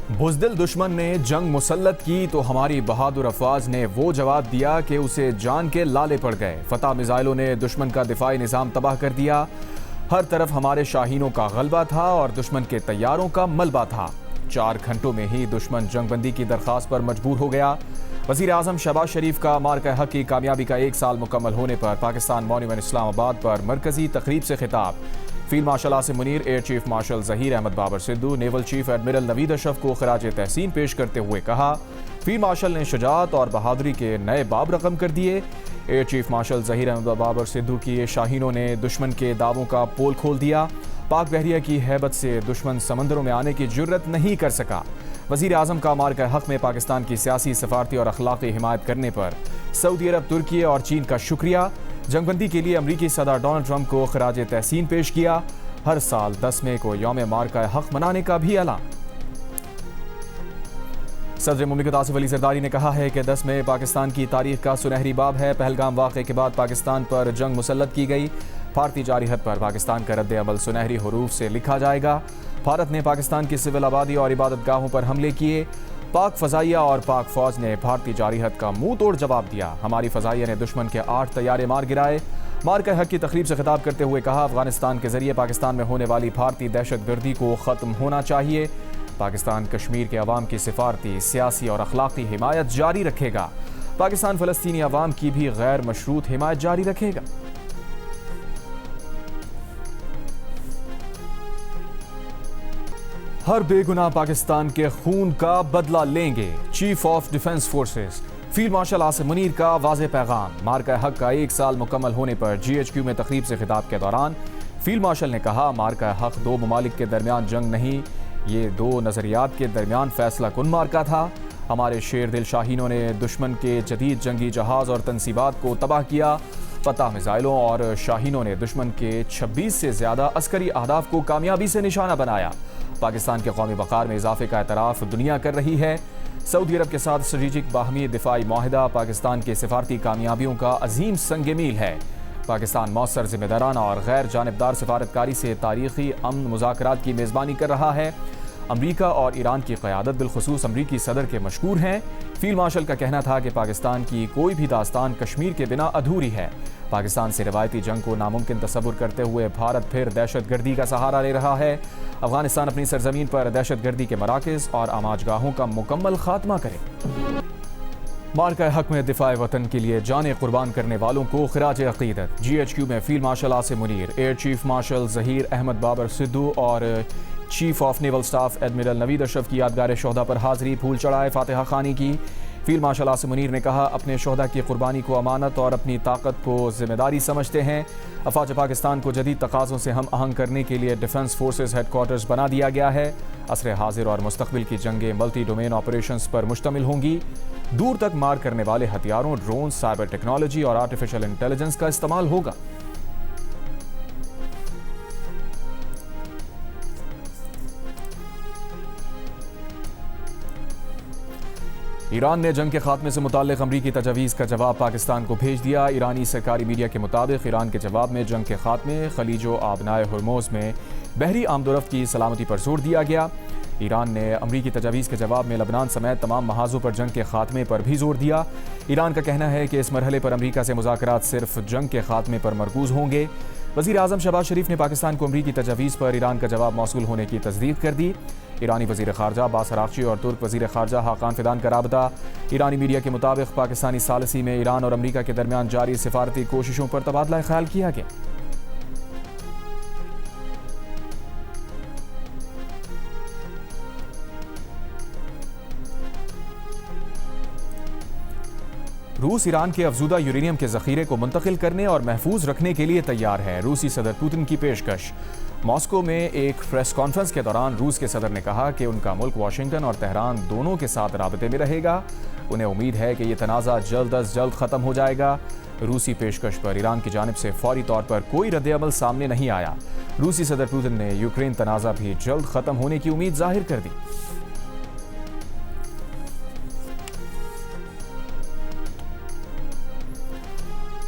बुज़दिल दुश्मन ने जंग मुसल्लत की तो हमारी बहादुर अफवाज ने वो जवाब दिया कि उसे जान के लाले पड़ गए। फतह मिसाइलों ने दुश्मन का दिफाई निज़ाम तबाह कर दिया। हर तरफ हमारे शाहीनों का गलबा था और दुश्मन के तैयारों का मलबा था। 4 घंटों में ही दुश्मन जंगबंदी की दरख्वास्त पर मजबूर हो गया। वज़ीर आज़म शहबाज शरीफ का मार्का हक की कामयाबी का 1 साल मुकम्मल होने पर पाकिस्तान मॉन्यूमेंट इस्लामाबाद पर मरकजी तकरीब से खिताब। Field marshal Asim Munir, air chief marshal Zaheer Ahmed Babar Sidhu, naval chief admiral Naveed Ashraf को खराज तहसीन पेश करते हुए कहा, फील्ड मार्शल ने शुजाअत और बहादुरी के नए बाब रकम कर दिए। Air chief marshal Zaheer Ahmed Babar Sidhu की शाहीनों ने दुश्मन के दावों का पोल खोल दिया। पाक बहरिया की हैबत से दुश्मन समंदरों में आने की जुर्रत नहीं कर सका। वज़ीर आज़म का मार्का हक में पाकिस्तान की सियासी, सफारती और अखलाकी हिमायत करने पर सऊदी अरब, तुर्की और चीन का शुक्रिया। जंगबंदी के लिए अमरीकी सदर डोनाल्ड ट्रंप को खराज तहसीन पेश किया। हर साल 10 मई को यौम मार्का हक मनाने का भी ऐलान। सदर मुमलिकत आसिफ अली जरदारी ने कहा है कि 10 मई पाकिस्तान की तारीख का सुनहरी बाब है। पहलगाम वाक़े के बाद पाकिस्तान पर जंग मुसल्लत की गई। भारतीय जारहियत पर पाकिस्तान का रद्द अमल सुनहरी हरूफ से लिखा जाएगा। भारत ने पाकिस्तान की सिविल आबादी और इबादत गाहों पर हमले किए। पाक फ़ज़ाइया और पाक फ़ौज ने भारतीय जारहियत का मुंह तोड़ जवाब दिया। हमारी फ़ज़ाइया ने दुश्मन के 8 तैयारे मार गिराए। मार्का हक की तकरीब से खिताब करते हुए कहा, अफगानिस्तान के जरिए पाकिस्तान में होने वाली भारतीय दहशतगर्दी को ख़त्म होना चाहिए। पाकिस्तान कश्मीर के अवाम की सिफारती, सियासी और अखलाकी हिमायत जारी रखेगा। पाकिस्तान फ़लस्तीनी अवाम की भी गैर मशरूत हिमायत जारी रखेगा। हर बेगुनाह पाकिस्तान के खून का बदला लेंगे, chief of defence forces. Field marshal Asim Munir का वाज़ेह पैगाम। मार्का हक का 1 साल मुकम्मल होने पर GHQ में तकरीब से खिताब के दौरान फील्ड मार्शल ने कहा, मार्का हक 2 ममालिक के दरमियान जंग नहीं, ये 2 नज़रियात के दरमियान फैसला कुन मार्का था। हमारे शेर दिल शाहीनों ने दुश्मन के जदीद जंगी जहाज़ और तनसीबात को तबाह किया। फतह मिसाइलों और शाहीनों ने दुश्मन के 26 से ज़्यादा अस्करी अहदाफ को कामयाबी से निशाना बनाया। पाकिस्तान के कौमी वक़ार में इजाफे का एतराफ़ दुनिया कर रही है। सऊदी अरब के साथ स्ट्रेटेजिक बाहमी दिफाई माहिदा पाकिस्तान के सिफारती कामयाबियों का अजीम संग मील है। पाकिस्तान मौसर, जिम्मेदाराना और गैर जानिबदार सिफारतकारी से तारीखी अमन मुज़ाकरात की मेज़बानी कर रहा है। अमरीका और ईरान की क़यादत बिलखुसूस अमरीकी सदर के मशकूर हैं। फील्ड मार्शल का कहना था कि पाकिस्तान की कोई भी दास्तान कश्मीर के बिना अधूरी है। पाकिस्तान से रिवायती जंग को नामुमकिन तस्वुर करते हुए भारत फिर दहशतगर्दी का सहारा ले रहा है। अफगानिस्तान अपनी सरजमीन पर दहशतगर्दी के मराकज़ और आमाजगाहों का मुकम्मल खात्मा करे। मार्का हक में दिफाए वतन के लिए जाने कुर्बान करने वालों को खिराज अकीदत। GHQ में field marshal Asim Munir, air chief marshal Zaheer Ahmed Babar Sidhu और chief of naval staff admiral Naveed Ashraf की यादगार शोहदा पर हाजिरी, फूल चढ़ाए, फातिहा खानी की। फील्ड मार्शल आसिम मुनीर ने कहा, अपने शोहदा की कुर्बानी को अमानत और अपनी ताकत को जिम्मेदारी समझते हैं। अफवाज पाकिस्तान को जदीद तकाज़ों से हम आहंग करने के लिए डिफेंस फोर्सेस हेडक्वार्टर्स बना दिया गया है। असर हाजिर और मुस्तकबिल की जंगें मल्टी डोमेन ऑपरेशंस पर मुश्तमिल होंगी। दूर तक मार करने वाले हथियारों, ड्रोन, साइबर टेक्नोलॉजी और आर्टिफिशियल इंटेलिजेंस का इस्तेमाल होगा। ईरान ने जंग के खात्मे से मुताल्लिक अमरीकी तजवीज़ का जवाब पाकिस्तान को भेज दिया। ईरानी सरकारी मीडिया के मुताबिक ईरान के जवाब में जंग के खात्मे, खलीजो आबनाए हुर्मुज़ में बहरी आमदोरफ्त की सलामती पर जोर दिया गया। ईरान ने अमरीकी तजवीज़ के जवाब में लबनान समेत तमाम महाजों पर जंग के खात्मे पर भी जोर दिया। ईरान का कहना है कि इस मरहले पर अमरीका से मुज़ाकरात सिर्फ जंग के खात्मे पर मरकूज़ होंगे। वज़ीर आज़म शहबाज शरीफ ने पाकिस्तान को अमरीकी तजवीज़ पर ईरान का जवाब मौसूल होने की तस्दीक कर दी। ईरानी वज़ीर ख़ारजा अब्बास अराग़ची और तुर्क वज़ीर ख़ारजा हाकान फ़िदान का राबता। ईरानी मीडिया के मुताबिक पाकिस्तानी सालिसी में ईरान और अमरीका के दरमियान जारी सिफारती कोशिशों पर तबादला ख्याल किया गया। रूस ईरान के अफजूदा यूरेनियम के ज़ख़ीरे को मुंतकिल करने और महफूज रखने के लिए तैयार है। रूसी सदर पुतिन की पेशकश। मॉस्को में एक प्रेस कॉन्फ्रेंस के दौरान रूस के सदर ने कहा कि उनका मुल्क वाशिंगटन और तेहरान दोनों के साथ राबते में रहेगा। उन्हें उम्मीद है कि यह तनाज़ा जल्द अज जल्द ख़त्म हो जाएगा। रूसी पेशकश पर ईरान की जानिब से फौरी तौर पर कोई रद्द-ए-अमल सामने नहीं आया। रूसी सदर पुतिन ने यूक्रेन तनाज़ा भी जल्द ख़त्म होने की उम्मीद जाहिर कर दी।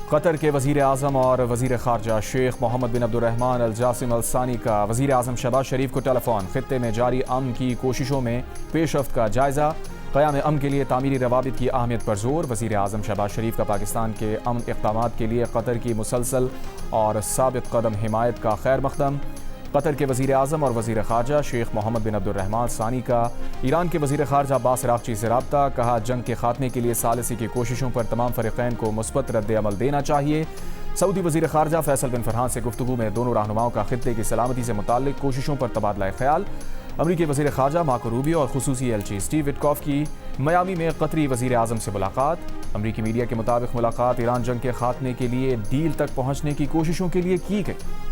कतर के वज़ीर आज़म और वज़ीर ख़ारजा शेख मोहम्मद बिन अब्दुर्रहमान अल जासिम अल सानी का वज़ीर आज़म शहबाज शरीफ को टेलीफोन। खित्ते में जारी अमन की कोशिशों में पेशरफ्त का जायज़ा। क़याम अमन के लिए तामीरी रवाबित की अहमियत पर जोर। वज़ीर आज़म शहबाज शरीफ का पाकिस्तान के अमन इक़दामात के लिए कतर की मुसलसल और साबित कदम हिमायत का खैर मक़दम। कतर के वज़ीर आज़म और वज़ीर ख़ारजा शेख मोहम्मद बिन अब्दुर्रहमान सानी का ईरान के वज़ीर ख़ारजा अब्बास अराग़ची से रब्ता। कहा, जंग के खात्मे के लिए सालिसी की कोशिशों पर तमाम फ़रीक़ैन को मुस्बत रद्द अमल देना चाहिए। सऊदी वज़ीर ख़ारजा फैसल बिन फरहान से गुफ्तगू में दोनों रहनुमाओं का खित्ते की सलामती से मुताल्लिक़ कोशिशों पर तबादला ख्याल। अमरीकी वज़ीर ख़ारजा मार्को रूबियो और ख़ुसूसी एलची स्टीव विटकॉफ की मियामी में कतरी वज़ीर आज़म से मुलाकात। अमरीकी मीडिया के मुताबिक मुलाकात ईरान जंग के खात्मे के लिए डील तक पहुँचने की कोशिशों के लिए की गई।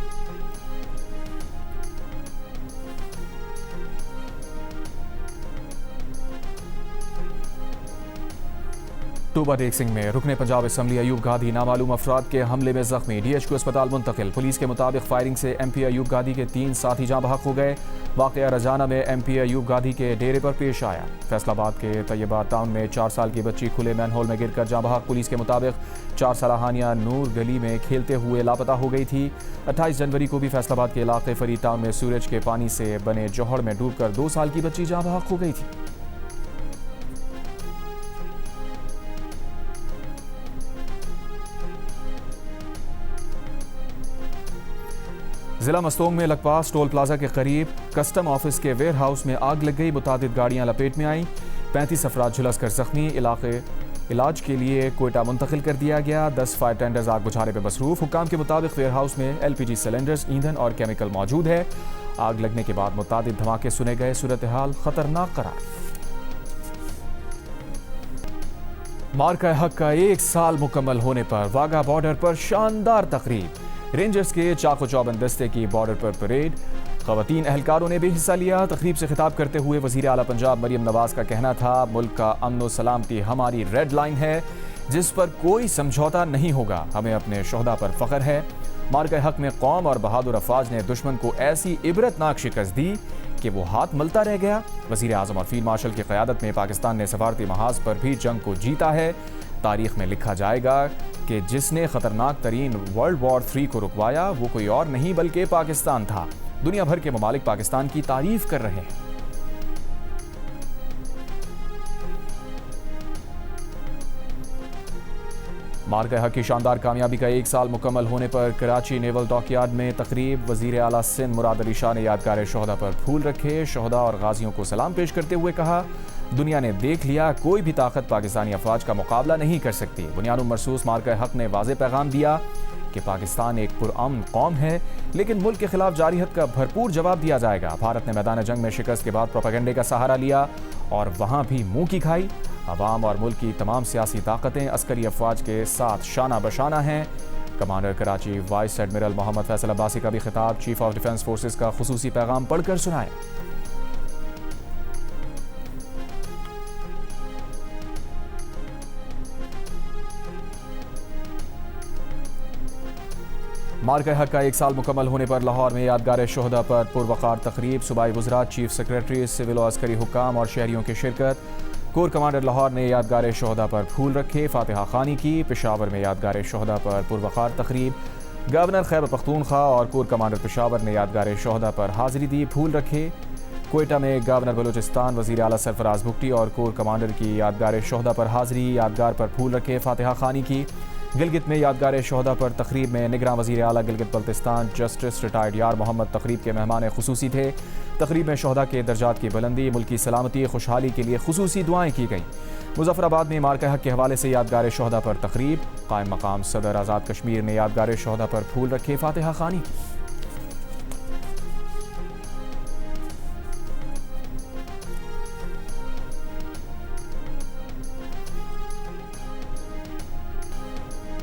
टोबा टेक सिंह में रुकने पंजाब असम्बली अयूब गादी नामालूम अफराद के हमले में जख्मी। DHQ अस्पताल मुंतकिल। पुलिस के मुताबिक फायरिंग से MP अयूब गादी के 3 साथी जाँ बहक हो गए। वाक़या रजाना में MP अयूब गादी के डेरे पर पेश आया। फैसलाबाद के तैयबा टाउन में 4 साल की बच्ची खुले मैनहोल में गिरकर जाँ बहक। पुलिस के मुताबिक 4 साला हानिया नूर गली में खेलते हुए लापता हो गई थी। 28 जनवरी को भी फैसलाबाद के इलाके फरी टाउन में सूरज के पानी से बने जौहर में डूबकर 2 साल की बच्ची जाँ बहक हो गई थी। जिला मस्तोंग में लकपास टोल प्लाजा के करीब कस्टम ऑफिस के वेयर हाउस में आग लग गई। मुतादिद गाड़ियां लपेट में आईं। 35 अफराद झुलस कर जख्मी। इलाज के लिए कोयटा मुंतकिल कर दिया गया। 10 फायर टेंडर्स आग बुझाने में मसरूफ। हुकाम के मुताबिक वेयर हाउस में LPG सिलेंडर्स, ईंधन और केमिकल मौजूद है। आग लगने के बाद मुतादिद धमाके सुने गए। सूरत हाल खतरनाक करार। मार्का हक का 1 साल मुकम्मल होने पर वाघा बॉर्डर पर शानदार तकरीब। रेंजर्स के चाको चौबंद दस्ते की बॉर्डर पर परेड। ख़वातीन एहलकारों ने भी हिस्सा लिया। तकरीब से खिताब करते हुए वज़ीर आला पंजाब मरियम नवाज का कहना था, मुल्क का अमन व सलामती हमारी रेड लाइन है जिस पर कोई समझौता नहीं होगा। हमें अपने शोहदा पर फ़ख्र है। मार्का हक में कौम और बहादुर अफवाज ने दुश्मन को ऐसी इबरतनाक शिकस्त दी कि वो हाथ मलता रह गया। वज़ीर आज़म और फील्ड मार्शल की क़यादत में पाकिस्तान ने सफारती महाज पर भी जंग को जीता है। तारीख में लिखा जाएगा कि जिसने खतरनाक तरीन वर्ल्ड वॉर 3 को रुकवाया वो कोई और नहीं बल्कि पाकिस्तान था। दुनिया भर के ममालिक पाकिस्तान की तारीफ कर रहे हैं। मार्का हक की शानदार कामयाबी का 1 साल मुकम्मल होने पर कराची नेवल डॉकयार्ड में तकरीब। वज़ीर आला सिंध मुराद अली शाह ने यादगार शोहदा पर फूल रखे। शोहदा और गाजियों को सलाम पेश करते हुए कहा, दुनिया ने देख लिया कोई भी ताकत पाकिस्तानी अफवाज का मुकाबला नहीं कर सकती। बुनियादुल मरसूस मार्का हक ने वाज़े पैगाम दिया कि पाकिस्तान एक पुरअमन कौम है, लेकिन मुल्क के खिलाफ जारियत का भरपूर जवाब दिया जाएगा। भारत ने मैदान जंग में शिकस्त के बाद प्रोपेगेंडे का सहारा लिया और वहाँ भी मुंह की खाई। अवाम और मुल्क की तमाम सियासी ताकतें अस्करी अफवाज के साथ शाना बशाना हैं। Commander Karachi vice admiral Mohammad Faisal Abbasi का भी खिताब। चीफ ऑफ डिफेंस फोर्सेस का खुसूसी पैगाम पढ़कर सुनाए। मार्का हक का 1 साल मुकम्मल होने पर लाहौर में यादगार शोहदा पर पुरवकार तकरीब। सूबाई वज़रा, चीफ सेक्रेटरी, सिविल और अस्करी हुक्काम और शहरियों की शिरकत। कोर कमांडर लाहौर ने यादगार शोहदा पर फूल रखे, फातिहा खानी की। पेशावर में यादगार शोहदा पर पुरवकार तकरीब। गवर्नर खैबर पख्तूनख्वा और कोर कमांडर पेशावर ने यादगार शोहदा पर हाजिरी दी, फूल रखे। कोयटा में गवर्नर बलूचिस्तान वज़ीर आला सरफराज भुट्टी और कोर कमांडर की यादगार शोहदा पर हाजिरी, यादगार पर फूल रखे, फातिहा खानी की। गिलगित में यादगार शोहदा पर तकरीब में निगरान वज़ीर आला गिलगित बल्तिस्तान जस्टिस रिटायर्ड यार मोहम्मद तकरीब के मेहमान खुसूसी थे। तकरीब में शोहदा के दर्जात की बुलंदी, मुल्क की सलामती, खुशहाली के लिए खुसूसी दुआएं की गईं। मुजफ्फराबाद में मार्का हक के हवाले से यादगार शोहदा पर तकरीब। कायम मकाम सदर आज़ाद कश्मीर ने यादगार शोहदा पर फूल रखे, फातिहा खानी की।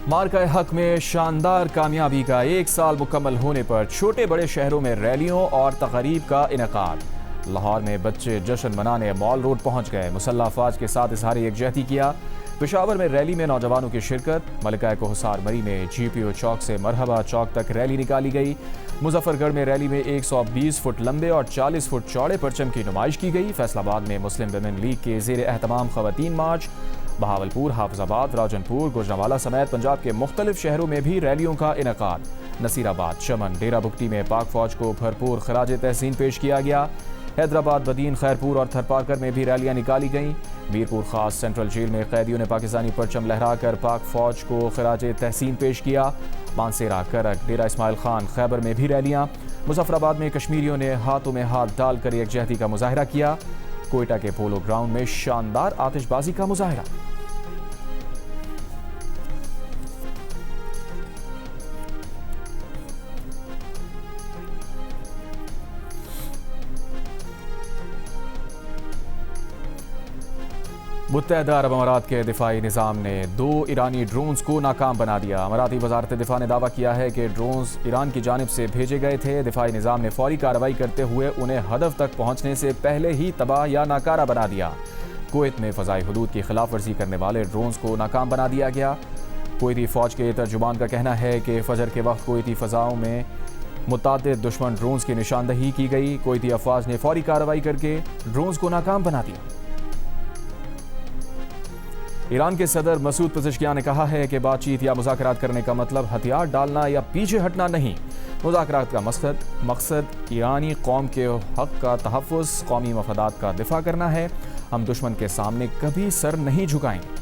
मार्का हक में शानदार कामयाबी का 1 साल मुकम्मल होने पर छोटे बड़े शहरों में रैलियों और तक़रीब का इनेकाद। लाहौर में बच्चे जश्न मनाने मॉल रोड पहुंच गए। मुसल्लह अफवाज के साथ इजहार यकजहती किया। पेशावर में रैली में नौजवानों की शिरकत। मलिका कोहसार मरी में GPO चौक से मरहबा चौक तक रैली निकाली गई। मुजफ्फरगढ़ में रैली में 120 फुट लंबे और 40 फुट चौड़े परचम की नुमाइश की गई। फैसलाबाद में मुस्लिम विमेन लीग के ज़ेर एहतमाम खवातीन मार्च। बहावलपुर, हाफिजाबाद, राजनपुर, गुजरांवाला समेत पंजाब के मुख्तलिफ शहरों में भी रैलियों का इनेकाद। नसीराबाद, चमन, डेरा बुगटी में पाक फौज को भरपूर खराज तहसीन पेश किया गया। हैदराबाद, बदीन, खैरपुर और थरपारकर में भी रैलियां निकाली गईं। मीरपुर खास सेंट्रल जेल में कैदियों ने पाकिस्तानी परचम लहराकर पाक फौज को खराज तहसीन पेश किया। मानसेरा, करक, डेरा इस्माइल खान, खैबर में भी रैलियां। मुजफ्फराबाद में कश्मीरियों ने हाथों में हाथ डालकर यकजहती का मुजाहरा किया। कोयटा के पोलो ग्राउंड में शानदार आतिशबाजी का मुजाहरा। मुत्तहदा अरब अमारात के दिफाई निज़ाम ने 2 ईरानी ड्रोन्स को नाकाम बना दिया। अमाराती वजारत दिफा ने दावा किया है कि ड्रोन्स ईरान की जानिब से भेजे गए थे। दिफाई निज़ाम ने फौरी कार्रवाई करते हुए उन्हें हदफ तक पहुंचने से पहले ही तबाह या नाकारा बना दिया। कुवैत में फ़ज़ाई हुदूद की खिलाफ वर्जी करने वाले ड्रोन्स को नाकाम बना दिया गया। कुवैती फ़ौज के तर्जुमान का कहना है कि फजर के वक्त कुवैती फ़ज़ाओं में मुतादिद दुश्मन ड्रोन्स की निशानदही की गई। कुवैती अफवाज ने फौरी कार्रवाई करके ड्रोन्स को नाकाम बना दिया। ईरान के सदर मसूद पज़ेश्कियान ने कहा है कि बातचीत या मुज़ाकरात करने का मतलब हथियार डालना या पीछे हटना नहीं। मुज़ाकरात का मकसद ईरानी कौम के हक का तहफ़्फ़ुज़, कौमी मफादात का दिफा करना है। हम दुश्मन के सामने कभी सर नहीं झुकाएंगे।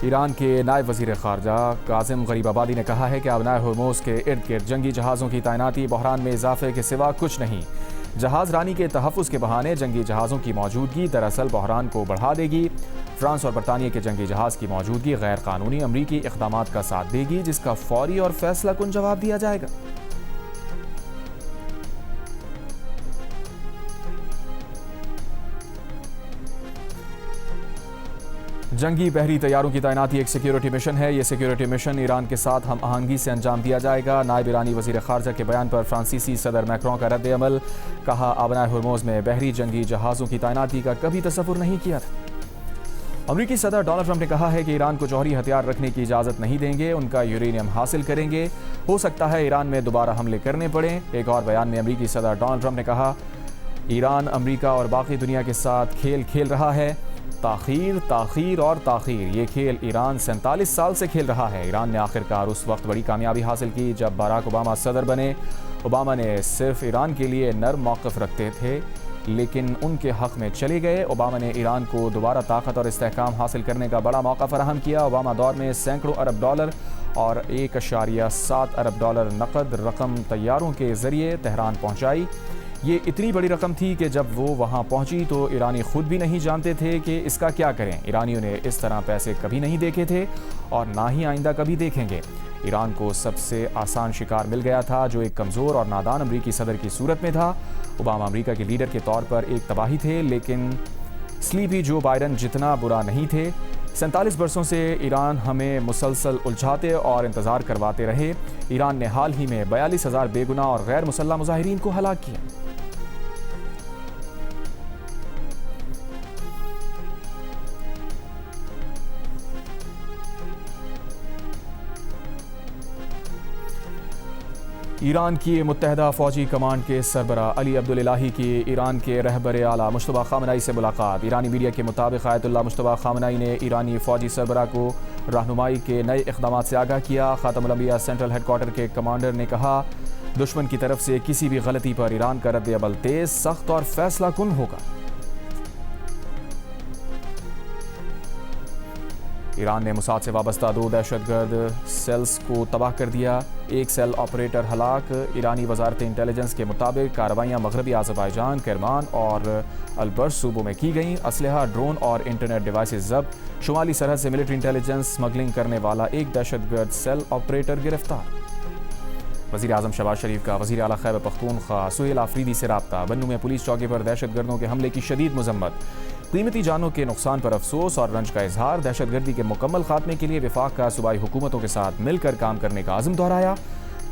ईरान के नायब वज़ीर ख़ारजा कासिम गरीबाबादी ने कहा है कि अबनाए हर्मुज़ के इर्द गिर्द जंगी जहाज़ों की तैनाती बहरान में इजाफे के सिवा कुछ नहीं। जहाज़ रानी के तहफ़्फ़ुज़ के बहाने जंगी जहाज़ों की मौजूदगी दरअसल बहरान को बढ़ा देगी। फ्रांस और बरतानिया के जंगी जहाज़ की मौजूदगी गैर कानूनी अमरीकी इक़दामात का साथ देगी, जिसका फौरी और फैसला कुन जवाब दिया जाएगा। जंगी बहरी तैयारों की तैनाती एक सिक्योरिटी मिशन है। ये सिक्योरिटी मिशन ईरान के साथ हम आहंगी से अंजाम दिया जाएगा। नायब ईरानी वज़ीर ख़ारजा के बयान पर फ्रांसीसी सदर मैक्रों का रद्द अमल। कहा, अबनाए हुर्मुज़ में बहरी जंगी जहाज़ों की तैनाती का कभी तसव्वुर नहीं किया था। अमरीकी सदर डोनाल्ड ट्रंप ने कहा है कि ईरान को जौहरी हथियार रखने की इजाज़त नहीं देंगे, उनका यूरेनियम हासिल करेंगे। हो सकता है ईरान में दोबारा हमले करने पड़े। एक और बयान में अमरीकी सदर डोनाल्ड ट्रंप ने कहा, ईरान अमरीका और बाकी दुनिया के साथ खेल खेल रहा है। ताख़ीर और ताख़ीर, ये खेल ईरान 47 साल से खेल रहा है। ईरान ने आखिरकार उस वक्त बड़ी कामयाबी हासिल की जब बराक ओबामा सदर बने। ओबामा ने सिर्फ ईरान के लिए नर्म मौक़िफ़ रखते थे, लेकिन उनके हक़ में चले गए। ओबामा ने ईरान को दोबारा ताकत और इस्तेहकाम हासिल करने का बड़ा मौका फराहम किया। ओबामा दौर में सैकड़ों अरब डॉलर और 1.7 अरब डॉलर नकद रकम तैयारों के ज़रिए तेहरान पहुँचाई। ये इतनी बड़ी रकम थी कि जब वो वहाँ पहुँची तो ईरानी खुद भी नहीं जानते थे कि इसका क्या करें। ईरानियों ने इस तरह पैसे कभी नहीं देखे थे और ना ही आइंदा कभी देखेंगे। ईरान को सबसे आसान शिकार मिल गया था, जो एक कमज़ोर और नादान अमरीकी सदर की सूरत में था। ओबामा अमरीका के लीडर के तौर पर एक तबाही थे, लेकिन स्लीपी जो बाइडन जितना बुरा नहीं थे। 47 बरसों से ईरान हमें मुसलसल उलझाते और इंतज़ार करवाते रहे। ईरान ने हाल ही में 42,000 बेगुनाह और गैर मुसल्लह मुजाहिरीन को हलाक किया। ईरान की मुत्तहदा फ़ौजी कमांड के सरबरा अली अब्दुल इलाही की ईरान के रहबर आला मुश्तबा खामनई से मुलाकात। ईरानी मीडिया के मुताबिक आयतुल्लाह मुश्तबा खामनई ने ईरानी फ़ौजी सरबरा को रहनुमाई के नए इक़दामात से आगाह किया। ख़ातमुल अंबिया सेंट्रल हेडक्वार्टर के कमांडर ने कहा, दुश्मन की तरफ से किसी भी गलती पर ईरान का रद्द अमल तेज़, सख्त और फैसला कुन होगा। ईरान ने मुसाद से वाबस्ता 2 दहशतगर्द सेल्स को तबाह कर दिया, 1 सेल ऑपरेटर हलाक। ईरानी वजारत इंटेलिजेंस के मुताबिक कार्रवाइयाँ मगरबी आज़रबाईजान, करमान और अलबर्स सूबों में की गईं। असलहा, ड्रोन और इंटरनेट डिवाइसेस जब्त। शुमाली सरहद से मिलिट्री इंटेलिजेंस स्मगलिंग करने वाला 1 दहशतगर्द सेल ऑपरेटर गिरफ्तार। वज़ीर आज़म शहबाज शरीफ का वज़ीर आला खैबर पख्तूनख्वा सुहेल आफरीदी से रब्ता। बन्नू में पुलिस चौकी पर दहशतगर्दों के हमले की शदीद मजम्मत। कीमती जानों के नुकसान पर अफसोस और रंज का इजहार। दहशतगर्दी के मुकम्मल खात्मे के लिए वफाक का सूबाई हुकूमतों के साथ मिलकर काम करने का आज़म दोहराया।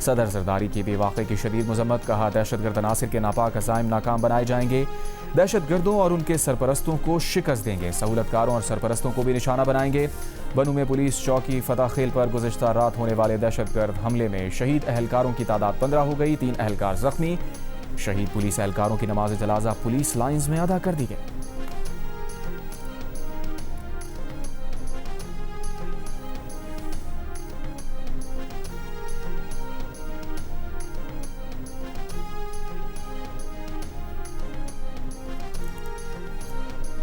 सदर जरदारी की भी वाक़े की शदीद मजम्मत। कहा, दहशतगर्द अनासिर के नापाक अज़ाइम नाकाम बनाए जाएंगे। दहशतगर्दों और उनके सरपरस्तों को शिकस्त देंगे। सहूलतकारों और सरपरस्तों को भी निशाना बनाएंगे। बन्नू में पुलिस चौकी फतह खेल पर गुज़िश्ता रात होने वाले दहशतगर्द हमले में शहीद अहलकारों की तादाद 15 हो गई, 3 अहलकार जख्मी। शहीद पुलिस एहलकारों की नमाज जनाजा पुलिस लाइन्स में अदा कर दी गई।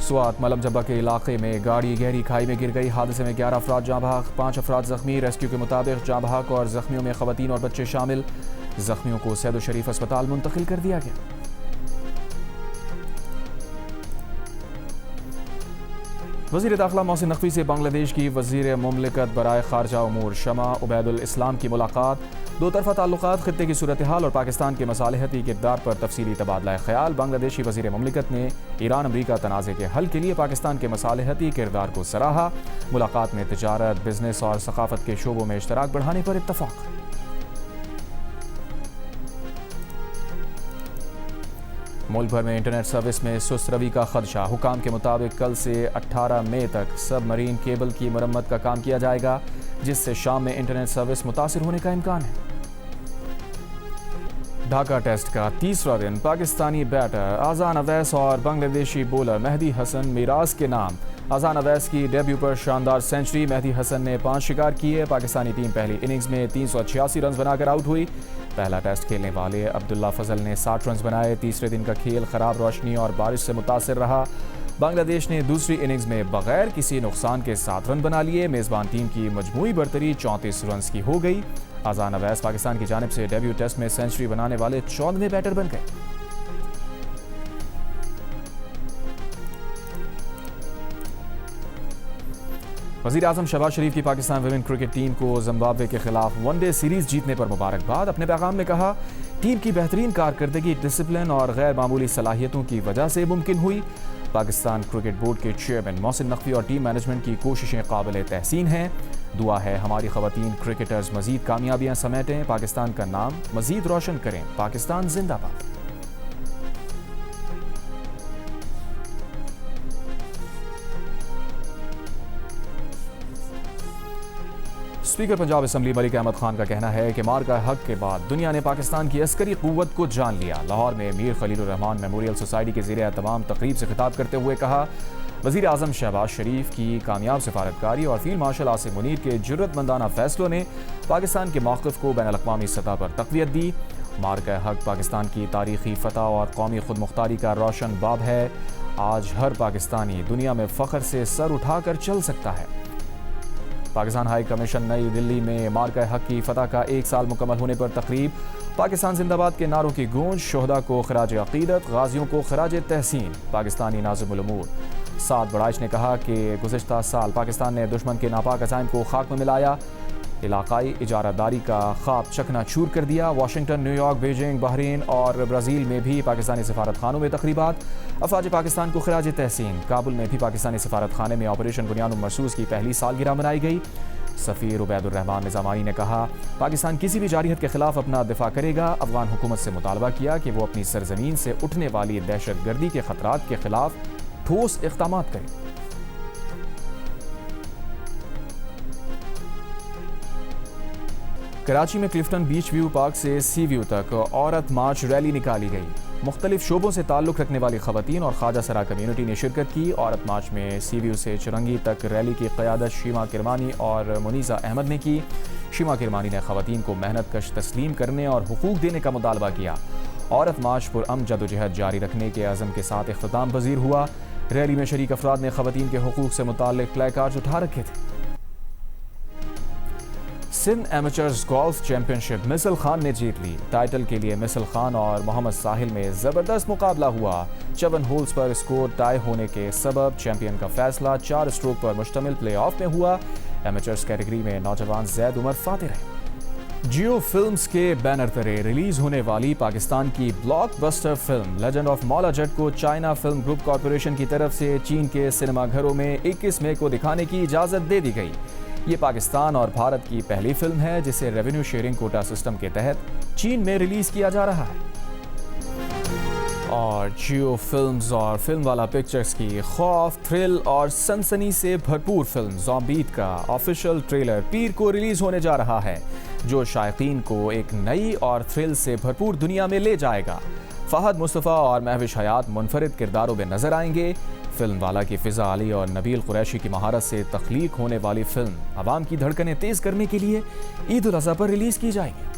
स्वात मलम जब्बा के इलाके में गाड़ी गहरी खाई में गिर गई। हादसे में 11 अफराद जाँ बहक, 5 अफराद जख्मी। रेस्क्यू के मुताबिक जाँ बहक और जख्मियों में खवातीन और बच्चे शामिल। जख्मियों को सैद शरीफ अस्पताल मुंतकिल कर दिया गया। वज़ीर दाखिला मोहसिन नकवी से बांग्लादेश की वज़ीर मुमलिकत बराए खारजा उमूर शमा उबैदुल इस्लाम की मुलाकात। 2 तरफ़ा ताल्लुकात, खित्ते की सूरत हाल और पाकिस्तान के मसालिहती किरदार पर तफसीली तबादला ख्याल। बांग्लादेशी वज़ीर मुमलिकत ने ईरान अमरीका तनाज़े के हल के लिए पाकिस्तान के मसालिहती किरदार को सराहा। मुलाकात में तिजारत, बिजनेस और सकाफत के शोबों में इश्तराक बढ़ाने पर इत्तफाक। मुल्क भर में इंटरनेट सर्विस में सुस्त रवि का खदशा। हुकाम के मुताबिक कल से 18 मई तक सब मरीन केबल की मरम्मत का काम किया जाएगा, जिससे शाम में इंटरनेट सर्विस मुतासिर होने का इम्कान है। ढाका टेस्ट का तीसरा दिन पाकिस्तानी बैटर आज़ान अवैस और बांग्लादेशी बॉलर मेहदी हसन मिराज के नाम। आज़ान अवैस की डेब्यू पर शानदार सेंचुरी। मेहदी हसन ने 5 शिकार किए। पाकिस्तानी टीम पहली इनिंग्स में 386 रन बनाकर आउट हुई। पहला टेस्ट खेलने वाले अब्दुल्ला फजल ने 60 रन बनाए। तीसरे दिन का खेल खराब रोशनी और बारिश से मुतासिर रहा। बांग्लादेश ने दूसरी इनिंग्स में बगैर किसी नुकसान के 7 रन बना लिए। मेज़बान टीम की मजमूई बरतरी 34 रन की हो गई। आज़ान अवैस पाकिस्तान की जानिब से डेब्यू टेस्ट में सेंचुरी बनाने वाले 14वें बैटर बन गए। वज़ीर आज़म शहबाज शरीफ की पाकिस्तान वुमेन क्रिकेट टीम को जिम्बाब्वे के खिलाफ वनडे सीरीज जीतने पर मुबारकबाद। अपने पैगाम में कहा, टीम की बेहतरीन कारकर्दगी, डिसिप्लिन और गैर मामूली सलाहियतों की वजह से मुमकिन हुई। पाकिस्तान क्रिकेट बोर्ड के चेयरमैन मोहसिन नकवी और टीम मैनेजमेंट की कोशिशें काबिल तहसीन हैं। दुआ है हमारी खवातीन क्रिकेटर्स मजीद कामयाबियां समेटें, पाकिस्तान का नाम मजीद रोशन करें। पाकिस्तान जिंदाबाद। स्पीकर पंजाब असम्बली मलिक अहमद खान का कहना है कि मार्का हक के बाद दुनिया ने पाकिस्तान की अस्करी क़ुव्वत को जान लिया। लाहौर में मीर खलीलुर रहमान मेमोरियल सोसाइटी के ज़रिए तमाम तकरीब से खिताब करते हुए कहा, वज़ीर आज़म शहबाज शरीफ की कामयाब सफारतकारी और फील्ड मार्शल आसिम मुनीर के जुर्रतमंदाना फैसलों ने पाकिस्तान के मौक़िफ़ को बैन अल-अक़वामी सतह पर तक़वियत दी। मार्का हक पाकिस्तान की तारीख़ी फ़तह और कौमी खुद मुख्तारी का रोशन बाब है। आज हर पाकिस्तानी दुनिया में फ़ख्र से सर उठाकर चल सकता है। पाकिस्तान हाई कमीशन नई दिल्ली में मार्का हक की फतह का 1 साल मुकम्मल होने पर तकरीब। पाकिस्तान जिंदाबाद के नारों की गूंज, शोहदा को खराज अक़ीदत, गाजियों को खराज तहसीन। पाकिस्तानी नाज़िमुल उमूर साद बड़ाइश ने कहा कि गुज़िश्ता साल पाकिस्तान ने दुश्मन के नापाक अज़ाइम को खाक में मिलाया, इलाकाई इजारादारी का ख्वाब चकनाचूर कर दिया। वाशिंगटन, न्यूयॉर्क, बीजिंग, बहरीन और ब्राज़ील में भी पाकिस्तानी सफारत खानों में तकरीबात। अफवाज पाकिस्तान को खराज तहसीन। काबुल में भी पाकिस्तानी सफारत खाने में ऑपरेशन बुनियाद मरसूस की पहली सालगिरह मनाई गई। सफ़ीर उबैदुर रहमान निज़ामानी ने कहा, पाकिस्तान किसी भी जारियत के खिलाफ अपना दिफा करेगा। अफगान हुकूमत से मुतालबा किया कि वो अपनी सरजमीन से उठने वाली दहशतगर्दी के खतरात के खिलाफ ठोस इक़दामात करे। कराची में क्लिफ्टन बीच व्यू पार्क से सी व्यू तक औरत मार्च रैली निकाली गई। मुख्तलिफ शोबों से ताल्लुक़ रखने वाली ख़वातीन और ख्वाजा सरा कम्यूनिटी ने शिरकत की। औरत मार्च में सी व्यू से चुरंगी तक रैली की क़यादत शीमा किरमानी और मुनीसा अहमद ने की। शीमा किरमानी ने ख़वातीन को मेहनत कश तस्लीम करने और हुकूक देने का मुतालबा किया। औरत मार्च पुरअमन जदोजहद जारी रखने के अज़म के साथ इख्तिताम पज़ीर हुआ। रैली में शरीक अफराद ने ख़वातीन के हुकूक से मुताल्लिक़ प्ले कार्ड्स उठा रखे थे। सिंध एमेचर्स गोल्फ चैंपियनशिप मिसल खान ने जीत ली। टाइटल के लिए मिसल खान और मोहम्मद साहिल में जबरदस्त मुकाबला हुआ। 54 होल्स पर स्कोर टाई होने के सबब चैंपियन का फैसला 4 स्ट्रोक पर मुश्तमिल प्लेऑफ में हुआ। एमेचर्स कैटेगरी में नौजवान जैद उमर फाते रहे। जियो फिल्म्स के बैनर तले रिलीज होने वाली पाकिस्तान की blockbuster film legend of Maula Jatt को चाइना फिल्म ग्रुप कॉरपोरेशन की तरफ से चीन के सिनेमाघरों में 21 मई को दिखाने की इजाजत दे दी गई। ये पाकिस्तान और भारत की पहली फिल्म है जिसे रेवेन्यू शेयरिंग कोटा सिस्टम के तहत चीन में रिलीज किया जा रहा है। और जियो फिल्म्स और फिल्म वाला पिक्चर्स की खौफ, थ्रिल और सनसनी से भरपूर फिल्म ज़ॉम्बीट का ऑफिशियल ट्रेलर पीर को रिलीज होने जा रहा है, जो शायकीन को एक नई और थ्रिल से भरपूर दुनिया में ले जाएगा। फहद मुस्तफ़ा और महविश हयात मुनफरिद किरदारों में नजर आएंगे। फिल्म वाला की फिजा अली और नबील कुरैशी की महारत से तख्लीक होने वाली फिल्म आवाम की धड़कनें तेज करने के लिए ईद उल अज़हा पर रिलीज की जाएगी।